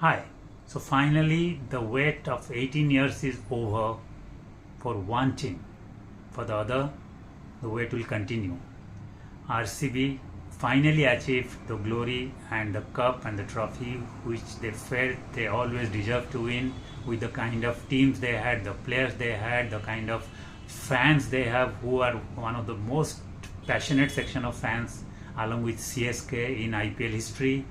Hi. So finally, the wait of 18 years is over for one team. For the other, the wait will continue. RCB finally achieved the glory and the cup and the trophy which they felt they always deserved to win, with the kind of teams they had, the players they had, the kind of fans they have, who are one of the most passionate section of fans along with CSK in IPL history,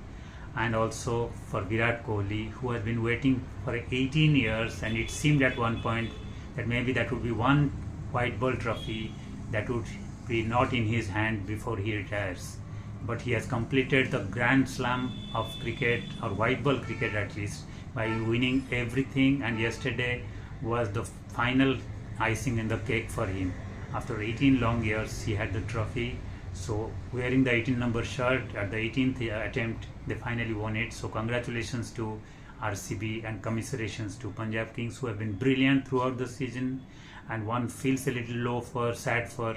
and also for Virat Kohli, who has been waiting for 18 years, and it seemed at one point that maybe that would be one white ball trophy that would be not in his hand before he retires. But he has completed the grand slam of cricket, or white ball cricket at least, by winning everything, and yesterday was the final icing in the cake for him. After 18 long years, he had the trophy. So wearing the 18 number shirt at the 18th attempt, they finally won it. So congratulations to RCB and commiserations to Punjab Kings, who have been brilliant throughout the season. And one feels a little sad for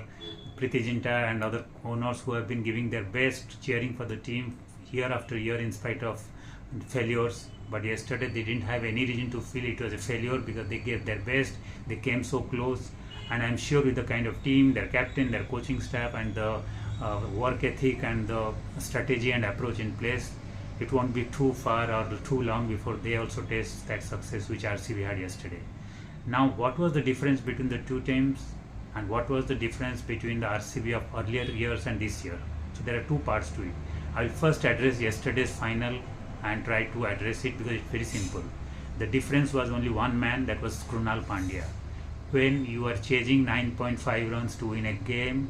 Preeti Zinta and other owners who have been giving their best, cheering for the team year after year in spite of failures. But yesterday they didn't have any reason to feel it was a failure, because they gave their best, they came so close. And I'm sure with the kind of team, their captain, their coaching staff, and the work ethic and the strategy and approach in place, it won't be too far or too long before they also taste that success which RCB had yesterday. Now, what was the difference between the two teams, and what was the difference between the RCB of earlier years and this year? So there are two parts to it. I'll first address yesterday's final and try to address it because it's very simple. The difference was only one man, that was Krunal Pandya. When you are chasing 9.5 runs to win a game,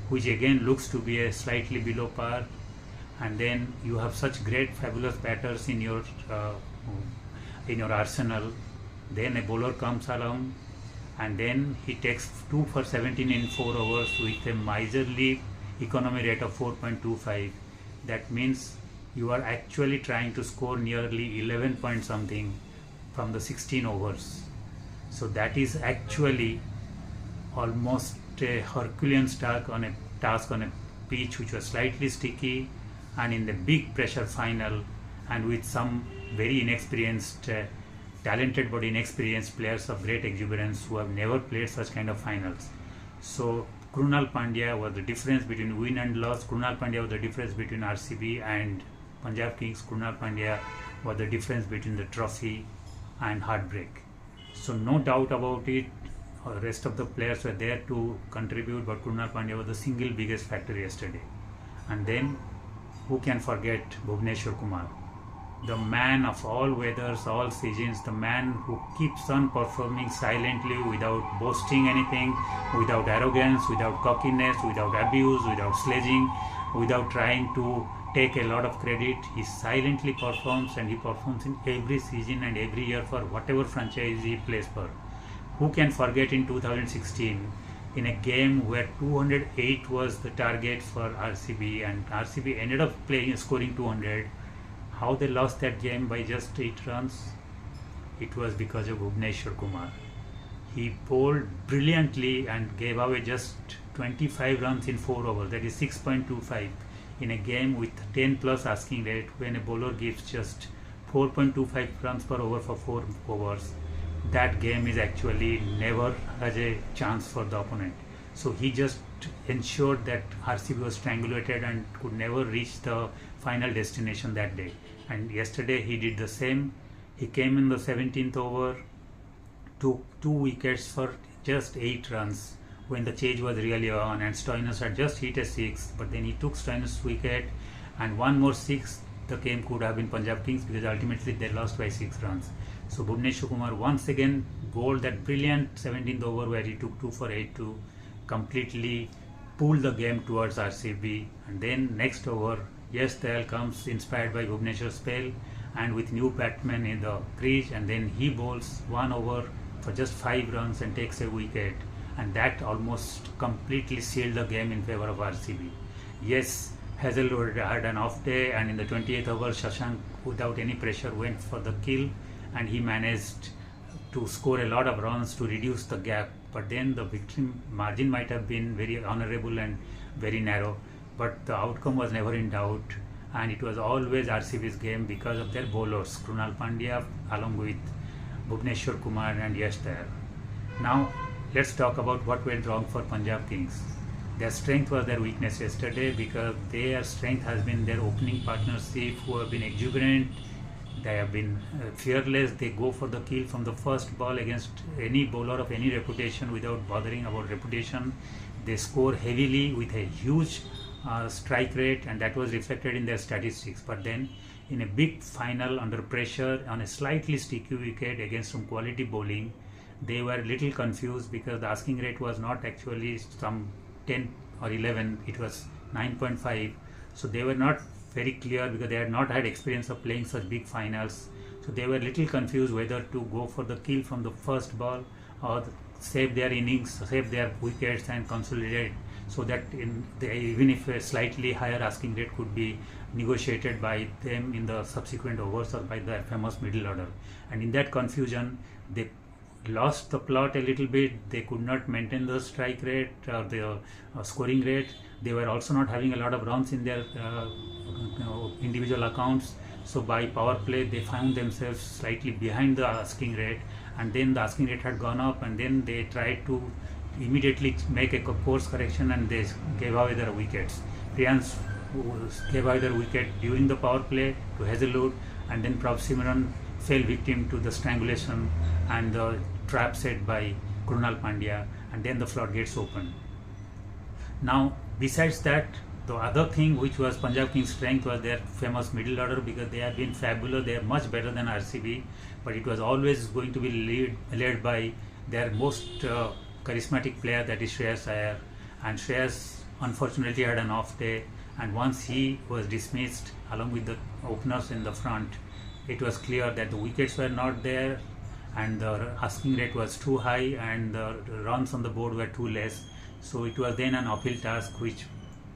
which again looks to be a slightly below par, and then you have such great fabulous batters in your arsenal, then a bowler comes along and then he takes 2 for 17 in 4 overs with a miserly economy rate of 4.25. That means you are actually trying to score nearly 11 point something from the 16 overs. So that is actually almost a Herculean task on a pitch which was slightly sticky, and in the big pressure final, and with some very inexperienced, talented but inexperienced players of great exuberance who have never played such kind of finals. So Krunal Pandya was the difference between win and loss. Krunal Pandya was the difference between RCB and Punjab Kings. Krunal Pandya was the difference between the trophy and heartbreak. So no doubt about it, the rest of the players were there to contribute, but Krunal Pandya was the single biggest factor yesterday. And then who can forget Bhuvneshwar Kumar, the man of all weathers, all seasons, the man who keeps on performing silently without boasting anything, without arrogance, without cockiness, without abuse, without sledging, without trying to take a lot of credit. He silently performs, and he performs in every season and every year for whatever franchise he plays for. Who can forget in 2016, in a game where 208 was the target for RCB and RCB ended up scoring 200, how they lost that game by just 8 runs? It was because of Bhuvneshwar Kumar. He bowled brilliantly and gave away just 25 runs in 4 overs, that is 6.25, in a game with 10 plus asking rate. When a bowler gives just 4.25 runs per over for 4 overs, that game is actually never has a chance for the opponent. So he just ensured that RCB was strangulated and could never reach the final destination that day. And yesterday he did the same. He came in the 17th over, took 2 wickets for just 8 runs when the chase was really on, and Stoinis had just hit a 6, but then he took Stoinis' wicket, and one more 6, the game could have been Punjab Kings, because ultimately they lost by 6 runs. So Bhuvneshwar Kumar once again bowled that brilliant 17th over where he took 2 for 8 to completely pull the game towards RCB. And then next over, yes, Dayal comes inspired by Bhuvneshwar's spell and with new batsmen in the crease, and then he bowls 1 over for just 5 runs and takes a wicket, and that almost completely sealed the game in favor of RCB. Yes, Hazelwood had an off day, and in the 28th over, Shashank, without any pressure, went for the kill, and he managed to score a lot of runs to reduce the gap. But then the victory margin might have been very honorable and very narrow, but the outcome was never in doubt. and it was always RCB's game because of their bowlers, Krunal Pandya along with Bhuvneshwar Kumar and Yash Dayal. Now let's talk about what went wrong for Punjab Kings. Their strength was their weakness yesterday, because their strength has been their opening partnership, who have been exuberant. They have been fearless. They go for the kill from the first ball against any bowler of any reputation without bothering about reputation. They score heavily with a huge strike rate, and that was reflected in their statistics. But then in a big final under pressure on a slightly sticky wicket against some quality bowling, they were a little confused, because the asking rate was not actually some 10 or 11, it was 9.5. So they were not very clear, because they had not had experience of playing such big finals. So they were a little confused whether to go for the kill from the first ball or save their innings, save their wickets and consolidate, so that even if a slightly higher asking rate could be negotiated by them in the subsequent overs or by the famous middle order. And in that confusion, they lost the plot a little bit. They could not maintain the strike rate or the scoring rate. They were also not having a lot of runs in their individual accounts. So by power play, they found themselves slightly behind the asking rate, and then the asking rate had gone up, and then they tried to immediately make a course correction, and they gave away their wickets. Priyansh gave away their wicket during the power play to Hazelwood, and then Prabh Simran fell victim to the strangulation and the trap set by Krunal Pandya, and then the floodgates opened. Now, besides that, the other thing which was Punjab Kings' strength was their famous middle order, because they have been fabulous. They are much better than RCB, but it was always going to be led by their most charismatic player, that is Shreyas Iyer. And Shreyas unfortunately had an off day, and once he was dismissed along with the openers in the front, it was clear that the wickets were not there, and the asking rate was too high, and the runs on the board were too less. So it was then an uphill task which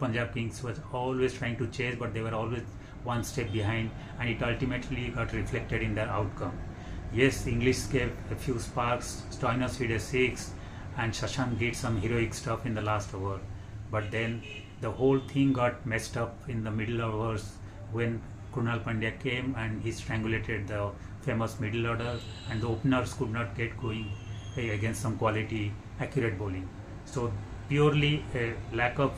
Punjab Kings was always trying to chase, but they were always one step behind, and it ultimately got reflected in their outcome. Yes, English gave a few sparks, Stoinis hit a 6, and Shashank did some heroic stuff in the last over. But then the whole thing got messed up in the middle overs when Krunal Pandya came and he strangulated the famous middle order, and the openers could not get going against some quality, accurate bowling. So purely a lack of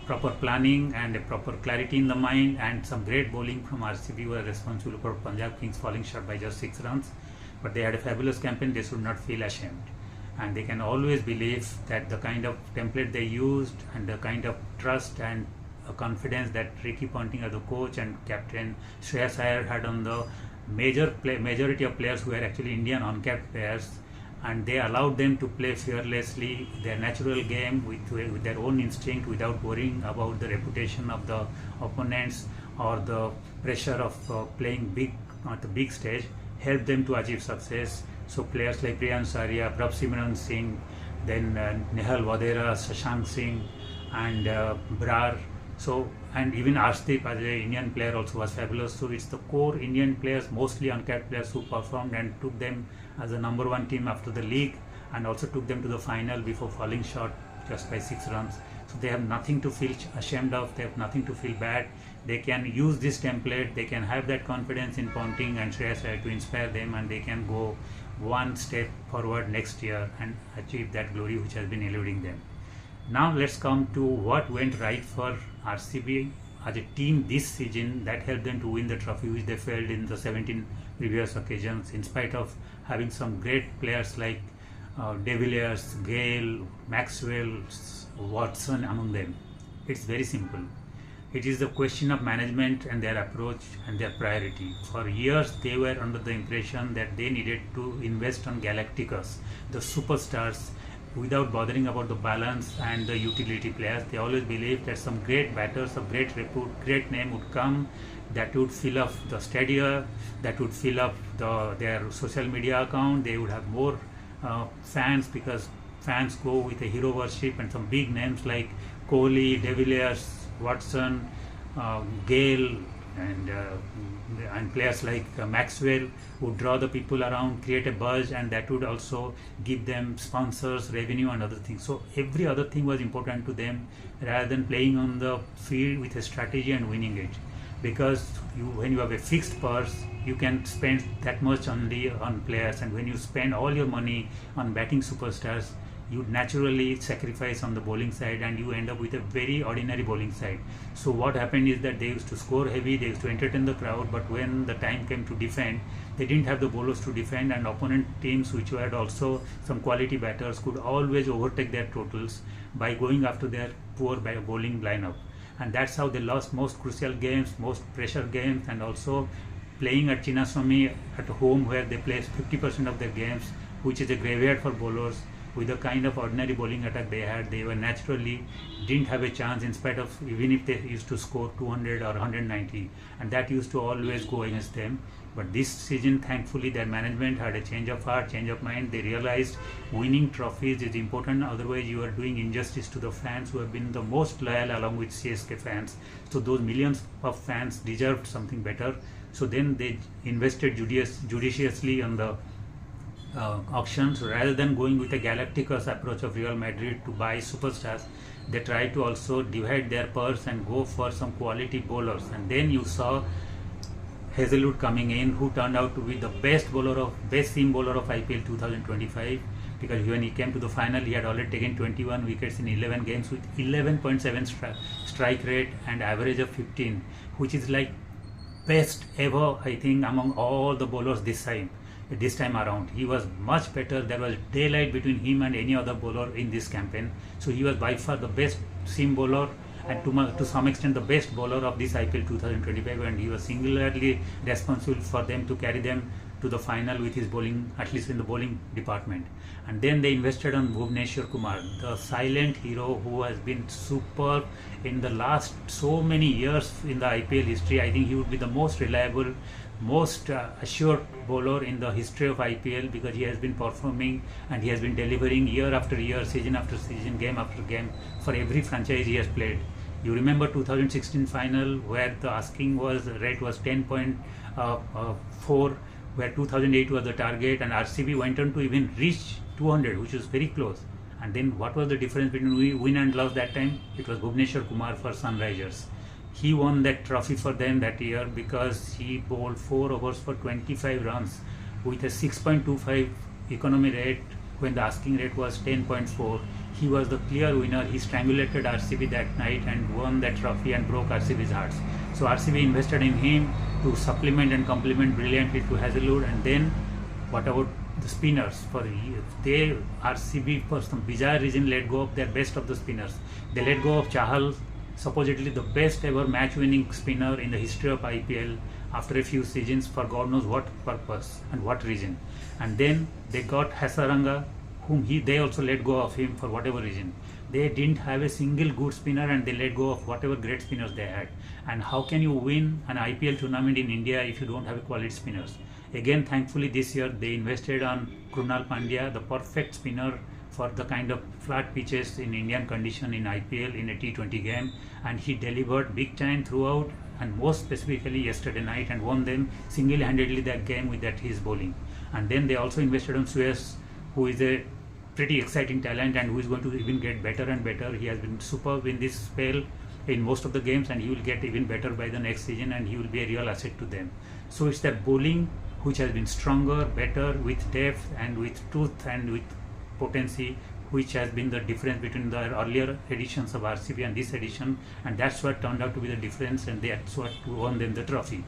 proper planning and a proper clarity in the mind, and some great bowling from RCB were responsible for Punjab Kings falling short by just 6 runs. But they had a fabulous campaign. They should not feel ashamed, and they can always believe that the kind of template they used and the kind of trust and confidence that Ricky Ponting as the coach and captain Shreyas Iyer had on the majority of players who were actually Indian uncapped players, and they allowed them to play fearlessly their natural game with their own instinct, without worrying about the reputation of the opponents or the pressure of playing big on the big stage, helped them to achieve success. So players like Priyansh Arya, Prabh Simran Singh, then Nehal Vadera, Shashank Singh, and Brar. So, and even Arshdeep as an Indian player also was fabulous. So it's the core Indian players, mostly uncapped players, who performed and took them as the number 1 team after the league, and also took them to the final before falling short just by 6 runs. So they have nothing to feel ashamed of. They have nothing to feel bad. They can use this template. They can have that confidence in Ponting and Shreyas Iyer to inspire them, and they can go one step forward next year and achieve that glory which has been eluding them. Now let's come to what went right for RCB as a team this season that helped them to win the trophy, which they failed in the 17 previous occasions, in spite of having some great players like De Villiers, Gale, Maxwell, Watson among them. It's very simple. It is the question of management and their approach and their priority. For years, they were under the impression that they needed to invest on Galacticos, the superstars, without bothering about the balance and the utility players. They always believed that some great batters of great repute, great name would come, that would fill up the stadia, that would fill up their social media account. They would have more fans, because fans go with a hero worship, and some big names like Kohli, De Villiers, Watson, Gale, and players like Maxwell would draw the people around, create a buzz, and that would also give them sponsors, revenue, and other things. So every other thing was important to them rather than playing on the field with a strategy and winning it. Because when you have a fixed purse, you can spend that much only on players, and when you spend all your money on batting superstars, you naturally sacrifice on the bowling side and you end up with a very ordinary bowling side. So what happened is that they used to score heavy, they used to entertain the crowd, but when the time came to defend, they didn't have the bowlers to defend, and opponent teams which had also some quality batters could always overtake their totals by going after their poor bowling lineup. And that's how they lost most crucial games, most pressure games, and also playing at Chinnaswamy at home where they play 50% of their games, which is a graveyard for bowlers. With the kind of ordinary bowling attack they had, they were naturally didn't have a chance in spite of even if they used to score 200 or 190, and that used to always go against them. But this season, thankfully, their management had a change of heart, change of mind. They realized winning trophies is important, otherwise you are doing injustice to the fans who have been the most loyal along with CSK fans. So those millions of fans deserved something better. So then they invested judiciously on the auctions rather than going with a galacticos approach of Real Madrid to buy superstars. They tried to also divide their purse and go for some quality bowlers, and then you saw Hazelwood coming in, who turned out to be the best seam bowler of IPL 2025, because when he came to the final he had already taken 21 wickets in 11 games with 11.7 strike rate and average of 15, which is like best ever I think among all the bowlers this time around. He was much better. There was daylight between him and any other bowler in this campaign. So he was by far the best seam bowler and to some extent the best bowler of this IPL 2025, and he was singularly responsible for them to carry them to the final with his bowling, at least in the bowling department. And then they invested on Bhuvneshwar Kumar, the silent hero who has been superb in the last so many years in the IPL history. I think he would be the most reliable, most assured bowler in the history of IPL, because he has been performing and he has been delivering year after year, season after season, game after game for every franchise he has played. You remember 2016 final where the asking rate was 10.4, where 2008 was the target, and RCB went on to even reach 200, which was very close. And then what was the difference between win and loss that time? It was Bhuvneshwar Kumar for Sunrisers. He won that trophy for them that year because he bowled 4 overs for 25 runs with a 6.25 economy rate when the asking rate was 10.4. He was the clear winner. He strangulated RCB that night and won that trophy and broke RCB's hearts. So RCB invested in him to supplement and complement brilliantly to Hazelwood. And then what about the spinners? RCB for some bizarre reason let go of their best of the spinners. They let go of Chahal, supposedly the best ever match-winning spinner in the history of IPL, after a few seasons for God knows what purpose and what reason. And then they got Hasaranga, whom they also let go of him for whatever reason. They didn't have a single good spinner and they let go of whatever great spinners they had. And how can you win an IPL tournament in India if you don't have a quality spinners? Again, thankfully this year they invested on Krunal Pandya, the perfect spinner for the kind of flat pitches in Indian condition in IPL in a T20 game, and he delivered big time throughout, and most specifically yesterday night, and won them single-handedly that game with his bowling. And then they also invested on Suez, who is a pretty exciting talent and who is going to even get better and better. He has been superb in this spell in most of the games, and he will get even better by the next season, and he will be a real asset to them. So it's that bowling which has been stronger, better, with depth and with truth and with potency, which has been the difference between the earlier editions of RCB and this edition, and that's what turned out to be the difference, and that's what won them the trophy.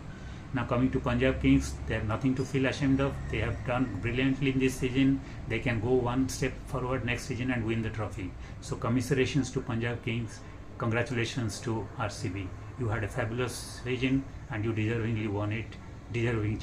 Now coming to Punjab Kings, they have nothing to feel ashamed of. They have done brilliantly in this season. They can go one step forward next season and win the trophy. So commiserations to Punjab Kings, congratulations to RCB. You had a fabulous season and you deservingly won it. Deserving